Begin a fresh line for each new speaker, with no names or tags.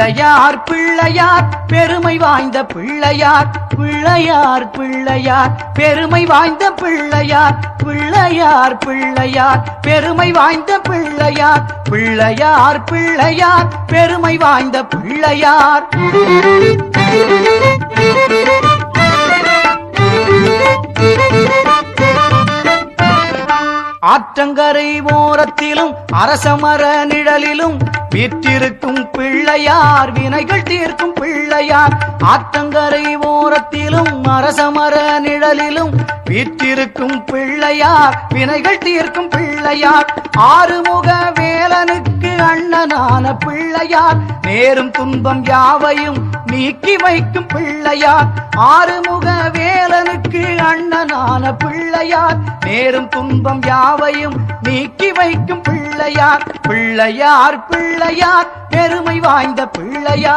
பிள்ளையார் பிள்ளையார் பெருமை வாய்ந்த பிள்ளையார் பிள்ளையார் பிள்ளையார் பெருமை வாய்ந்த பிள்ளையார் பிள்ளையார் பிள்ளையார் பெருமை வாய்ந்த பிள்ளையார் பிள்ளையார் பிள்ளையார் பெருமை வாய்ந்த பிள்ளையார் ஆற்றங்கரை ஓரத்திலும் அரசமர நிழலிலும் வீற்றிருக்கும் பிள்ளையார் வினைகள் தீர்க்கும் பிள்ளையார் ஆற்றங்கரை ஓரத்திலும் அரசமர நிழலிலும் வீற்றிருக்கும் பிள்ளையார் வினைகள் தீர்க்கும் பிள்ளையார் ஆறுமுக வேலனுக்கு அண்ணனான பிள்ளையார் நேரும் துன்பம் யாவையும் நீக்கி வைக்கும் பிள்ளையார் ஆறுமுக வேலனுக்கு அண்ணனான பிள்ளையார் நேரும் துன்பம் யாவையும் நீக்கி வைக்கும் பிள்ளையார் பிள்ளையார் பிள்ளையார் பெருமை வாய்ந்த பிள்ளையார்